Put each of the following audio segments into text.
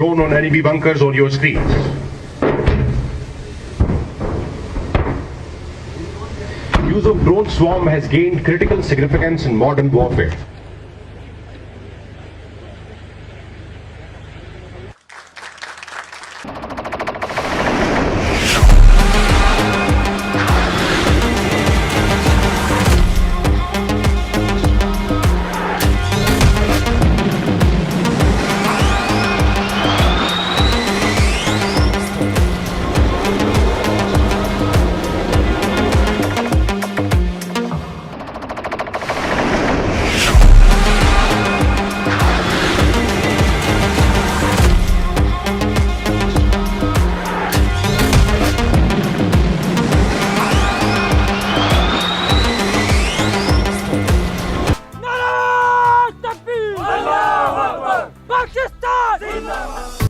shown on enemy bunkers on your screens. Use of drone swarm has gained critical significance in modern warfare.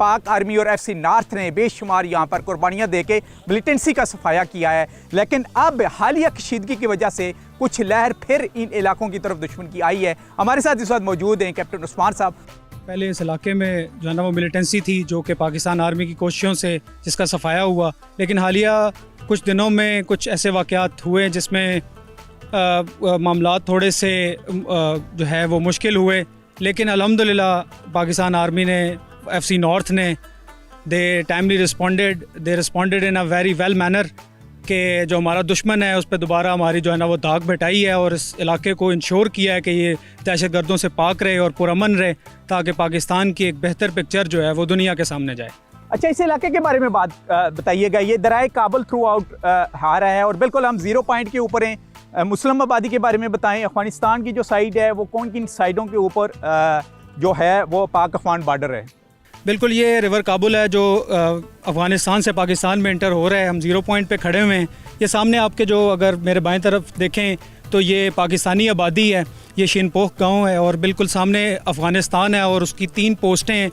पाक army और FC north ने बेशुमार यहाँ पर कुर्बानियाँ देके मिलिटेंसी का सफाया किया है, लेकिन अब हालिया कशीदगी की वजह से कुछ लहर फिर इन इलाकों की तरफ दुश्मन की आई है। हमारे साथ इस वक्त मौजूद हैं कैप्टन उस्मान साहब। पहले इस इलाके में जो है ना वो मिलिटेंसी थी जो कि पाकिस्तान आर्मी की कोशिशों से जिसका सफाया हुआ, लेकिन हालिया कुछ दिनों में कुछ ऐसे वाक़यात हुए जिसमें मामलात थोड़े से जो है वो मुश्किल हुए, लेकिन अल्हम्दुलिल्लाह पाकिस्तान आर्मी ने एफसी नॉर्थ ने they timely responded in a very well manner कि जो हमारा दुश्मन है उस पर दोबारा हमारी जो है ना वो दाग बैठाई है और इस इलाके को इंश्योर किया है कि ये दहशतगर्दों से पाक रहे और पुरअमन रहे, ताकि पाकिस्तान की एक बेहतर पिक्चर जो है वो दुनिया के सामने जाए। अच्छा, इस इलाके के बारे में बात बताइएगा। ये दराए काबुल थ्रू आउट आ रहा है और बिल्कुल हम 0 पॉइंट के ऊपर हैं। मुस्लिम आबादी के बारे में बताएं, अफगानिस्तान की जो साइड है वो कौन किन साइडों के ऊपर जो है वो पाक अफगान बॉर्डर है? बिल्कुल, ये रिवर काबुल है जो अफ़गानिस्तान से पाकिस्तान में एंटर हो रहा है। हम 0 पॉइंट पे खड़े हुए हैं। ये सामने आपके जो अगर मेरे बाएं तरफ देखें तो ये पाकिस्तानी आबादी है, ये शिनपोख गांव है और बिल्कुल सामने अफ़गानिस्तान है और उसकी 3 पोस्टें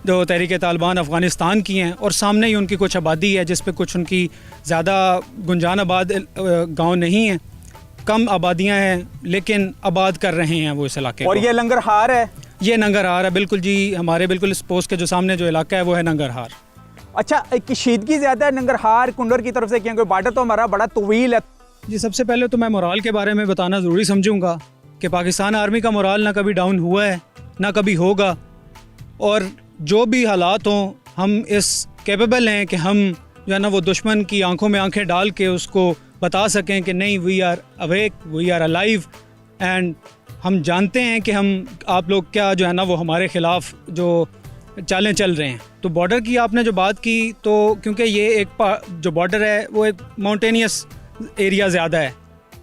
जो तहरीक तालिबान अफ़गानिस्तान की हैं और सामने ही उनकी कुछ आबादी है जिस पे कुछ उनकी ज़्यादा गुंजान आबाद गाँव नहीं है, कम आबादियाँ हैं लेकिन आबाद कर रहे हैं वो इस इलाके और ये लंगरहार है, ये नंगरहार है। बिल्कुल जी, हमारे बिल्कुल इस पोस्ट के जो सामने जो इलाका है वो है नंगरहार। अच्छा, कशीदगी ज़्यादा है नंगरहार कुंडर की तरफ से क्योंकि बॉर्डर तो हमारा बड़ा तवील है। जी, सबसे पहले तो मैं मोराल के बारे में बताना ज़रूरी समझूंगा कि पाकिस्तान आर्मी का मोराल ना कभी डाउन हुआ है ना कभी होगा, और जो भी हालात हों हम इस कैपेबल हैं कि हम जो है ना वो दुश्मन की आंखों में आंखें डाल के उसको बता सकें कि नहीं, we are awake, we are alive, and हम जानते हैं कि हम आप लोग क्या जो है ना वो हमारे ख़िलाफ़ जो चालें चल रहे हैं। तो बॉर्डर की आपने जो बात की, तो क्योंकि ये एक जो बॉर्डर है वो एक माउंटेनियस एरिया ज़्यादा है,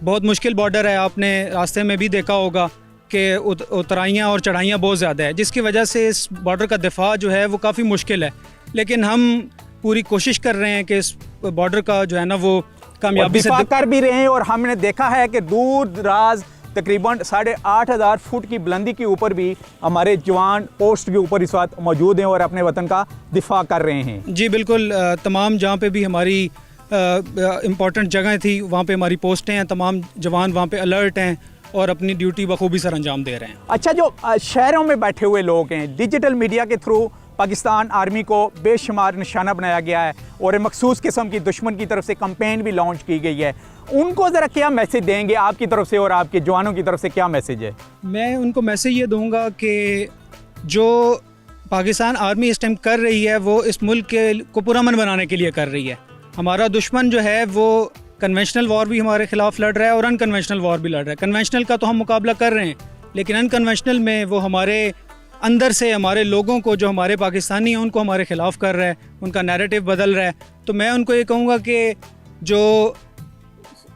बहुत मुश्किल बॉर्डर है। आपने रास्ते में भी देखा होगा कि उतराइयाँ और चढ़ाइयाँ बहुत ज़्यादा है, जिसकी वजह से इस बॉर्डर का दिफा जो है वो काफ़ी मुश्किल है, लेकिन हम पूरी कोशिश कर रहे हैं कि इस बॉर्डर का जो है ना वो कामयाबी से कर भी रहे हैं। और हमने देखा है कि दूर दराज तकरीबन 8,500 फुट की बुलंदी के ऊपर भी हमारे जवान पोस्ट के ऊपर इस वक्त मौजूद हैं और अपने वतन का दिफा कर रहे हैं। जी बिल्कुल, तमाम जहाँ पे भी हमारी इम्पोर्टेंट जगह थी वहाँ पे हमारी पोस्टें हैं, तमाम जवान वहाँ पे अलर्ट हैं और अपनी ड्यूटी बखूबी सर अंजाम दे रहे हैं। अच्छा, जो शहरों में बैठे हुए लोग हैं, डिजिटल मीडिया के थ्रू पाकिस्तान आर्मी को बेशुमार निशाना बनाया गया है और एक मखसूस किस्म की दुश्मन की तरफ से कैंपेन भी लॉन्च की गई है, उनको ज़रा क्या मैसेज देंगे आपकी तरफ से और आपके जवानों की तरफ से क्या मैसेज है? मैं उनको मैसेज ये दूंगा कि जो पाकिस्तान आर्मी इस टाइम कर रही है वो इस मुल्क को पुरअमन बनाने के लिए कर रही है। हमारा दुश्मन जो है वो कन्वेंशनल वॉर भी हमारे खिलाफ लड़ रहा है और अनकन्वेंशनल वॉर भी लड़ रहा है। कन्वेंशनल का तो हम मुकाबला कर रहे हैं, लेकिन अनकन्वेंशनल में वो हमारे अंदर से हमारे लोगों को जो हमारे पाकिस्तानी हैं उनको हमारे ख़िलाफ़ कर रहा है, उनका नैरेटिव बदल रहा है। तो मैं उनको ये कहूँगा कि जो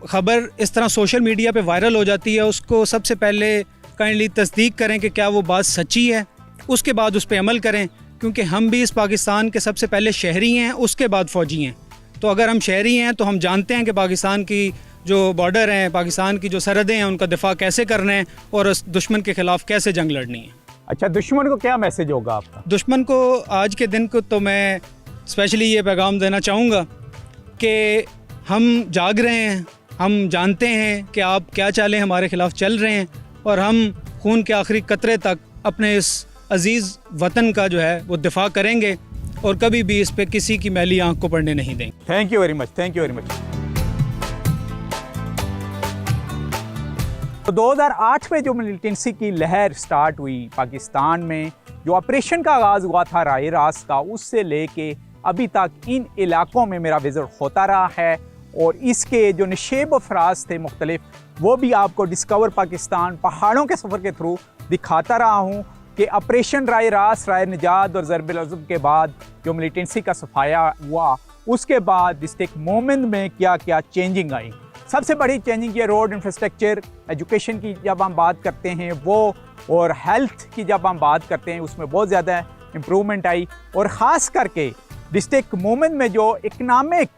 ख़बर इस तरह सोशल मीडिया पे वायरल हो जाती है उसको सबसे पहले काइंडली तस्दीक करें कि क्या वो बात सच्ची है, उसके बाद उस पर अमल करें, क्योंकि हम भी इस पाकिस्तान के सबसे पहले शहरी हैं, उसके बाद फ़ौजी हैं। तो अगर हम शहरी हैं तो हम जानते हैं कि पाकिस्तान की जो बॉर्डर हैं, पाकिस्तान की जो सरहदें हैं, उनका दिफा कैसे करना है और उस दुश्मन के ख़िलाफ़ कैसे जंग लड़नी है। अच्छा, दुश्मन को क्या मैसेज होगा आपका? दुश्मन को आज के दिन को तो मैं स्पेशली ये पैगाम देना चाहूँगा कि हम जाग रहे हैं, हम जानते हैं कि आप क्या चालें हमारे ख़िलाफ़ चल रहे हैं और हम खून के आखिरी कतरे तक अपने इस अज़ीज़ वतन का जो है वो दिफा करेंगे और कभी भी इस पे किसी की मैली आंख को पड़ने नहीं देंगे। Thank you very much, thank you very much. तो 2008 में जो मिलिटेंसी की लहर स्टार्ट हुई पाकिस्तान में, जो ऑपरेशन का आगाज़ हुआ था राय रास्त का, उससे लेके अभी तक इन इलाकों में मेरा विज़िट होता रहा है और इसके जो नशेब अफराज थे मुख्तलिफ, वो भी आपको डिस्कवर पाकिस्तान पहाड़ों के सफ़र के थ्रू दिखाता रहा हूँ कि ऑपरेशन राय रास्त, राय निजात और ज़रबुल अज़म के बाद जो मिलिटेंसी का सफाया हुआ, उसके बाद डिस्ट्रिक्ट मोमिन में क्या क्या चेंजिंग आई। सबसे बड़ी चेंजिंग ये रोड इंफ्रास्ट्रक्चर, एजुकेशन की जब हम बात करते हैं वो, और हेल्थ की जब हम बात करते हैं उसमें बहुत ज़्यादा इम्प्रूवमेंट आई। और ख़ास करके डिस्ट्रिक्ट मोमिन में जो इकनॉमिक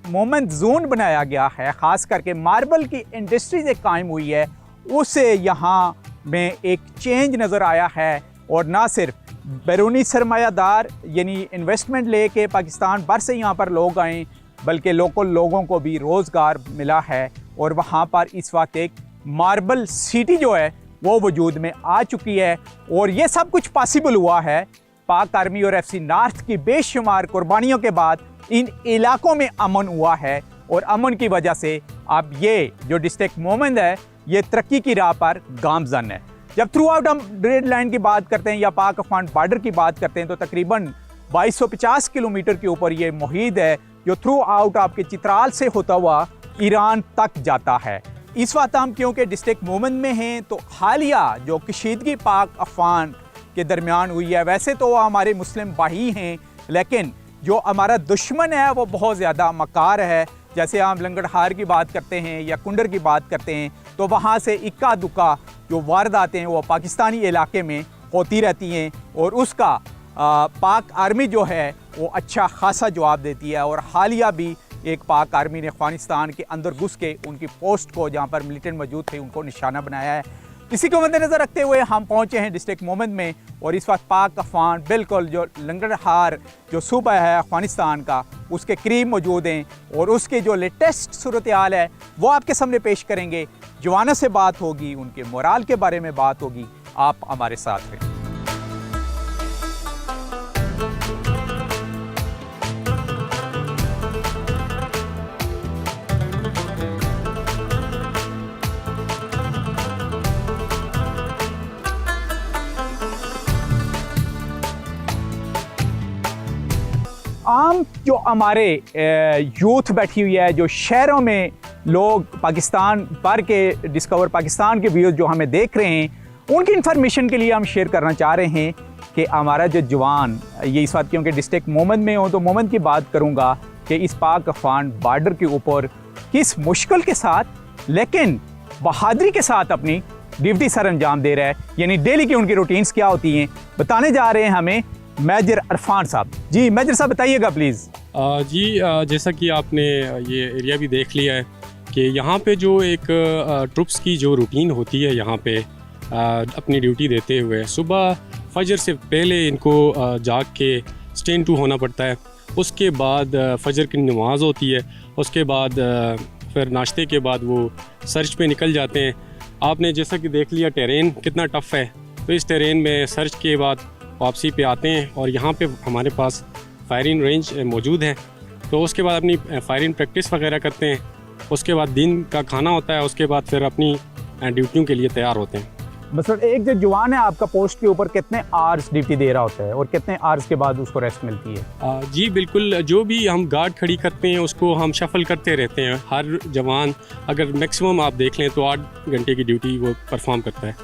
मोमेंट जोन बनाया गया है, ख़ास करके मार्बल की इंडस्ट्री जो कायम हुई है, उससे यहाँ में एक चेंज नज़र आया है। और ना सिर्फ बैरूनी सरमायादार यानी इन्वेस्टमेंट लेके पाकिस्तान भर से यहाँ पर लोग आए, बल्कि लोकल लोगों को भी रोज़गार मिला है और वहाँ पर इस वक्त एक मार्बल सिटी जो है वो वजूद में आ चुकी है। और ये सब कुछ पॉसिबल हुआ है पाक आर्मी और FC नॉर्थ की बेशुमार कुर्बानियों के बाद। इन इलाकों में अमन हुआ है और अमन की वजह से अब ये जो डिस्ट्रिक्ट मोमिन है ये तरक्की की राह पर गामजन है। जब थ्रू आउट हम रेड लाइन की बात करते हैं या पाक अफगान बॉर्डर की बात करते हैं तो तकरीबन 2250 किलोमीटर के ऊपर ये मुहित है जो थ्रू आउट आपके चित्राल से होता हुआ ईरान तक जाता है। इस वक्त हम क्योंकि डिस्ट्रिक्ट मोमिन में हैं तो हालिया जो कशीदगी पाक अफगान के दरमियान हुई है, वैसे तो वो हमारे मुस्लिम भाई हैं, लेकिन जो हमारा दुश्मन है वो बहुत ज़्यादा मकार है। जैसे हम लंगड़हार की बात करते हैं या कुंडर की बात करते हैं तो वहाँ से इक्का दुक्का जो वारदातें हैं वो पाकिस्तानी इलाके में होती रहती हैं और उसका पाक आर्मी जो है वो अच्छा खासा जवाब देती है। और हालिया भी एक पाक आर्मी ने अफगानिस्तान के अंदर घुस के उनकी पोस्ट को, जहाँ पर मिलिटेंट मौजूद थे, उनको निशाना बनाया है। इसी को मद्देनज़र रखते हुए हम पहुँचे हैं डिस्ट्रिक्ट मोमिन में और इस वक्त पाक अफगान बिल्कुल जो लंगड़हार जो सूबा है अफगानिस्तान का, उसके करीब मौजूद हैं और उसके जो लेटेस्ट सूरत हाल है वो आपके सामने पेश करेंगे। जवानों से बात होगी, उनके मोराल के बारे में बात होगी। आप हमारे साथ हैं। आम जो हमारे यूथ बैठी हुई है, जो शहरों में लोग पाकिस्तान भर के डिस्कवर पाकिस्तान के व्यूज़ जो हमें देख रहे हैं, उनकी इन्फॉर्मेशन के लिए हम शेयर करना चाह रहे हैं कि हमारा जो जवान ये इस वक्त क्योंकि डिस्ट्रिक्ट मोमिन में हो तो मोमिन की बात करूंगा कि इस पाक अफगान बॉर्डर के ऊपर किस मुश्किल के साथ लेकिन बहादुरी के साथ अपनी ड्यूटी सर अंजाम दे रहा है। यानी डेली की उनकी रूटीन्स क्या होती हैं बताने जा रहे हैं हमें मेजर अरफान साहब। जी मेजर साहब बताइएगा प्लीज़। जी जैसा कि आपने ये एरिया भी देख लिया है कि यहाँ पे जो एक ट्रुप्स की जो रूटीन होती है यहाँ पे अपनी ड्यूटी देते हुए, सुबह फजर से पहले इनको जाग के स्टैंड टू होना पड़ता है। उसके बाद फजर की नमाज़ होती है, उसके बाद फिर नाश्ते के बाद वो सर्च पे निकल जाते हैं। आपने जैसा कि देख लिया टेरेन कितना टफ़ है, तो इस टेरेन में सर्च के बाद वापसी पे आते हैं और यहाँ पे हमारे पास फायरिंग रेंज मौजूद है। तो उसके बाद अपनी फायरिंग प्रैक्टिस वगैरह करते हैं। उसके बाद दिन का खाना होता है, उसके बाद फिर अपनी ड्यूटियों के लिए तैयार होते हैं। मतलब एक जो जवान है आपका पोस्ट के ऊपर कितने आवर्स ड्यूटी दे रहा होता है और कितने आवर्स के बाद उसको रेस्ट मिलती है? जी बिल्कुल, जो भी हम गार्ड खड़ी करते हैं उसको हम शफल करते रहते हैं। हर जवान अगर मैक्सिमम आप देख लें तो 8 घंटे की ड्यूटी वो परफॉर्म करता है।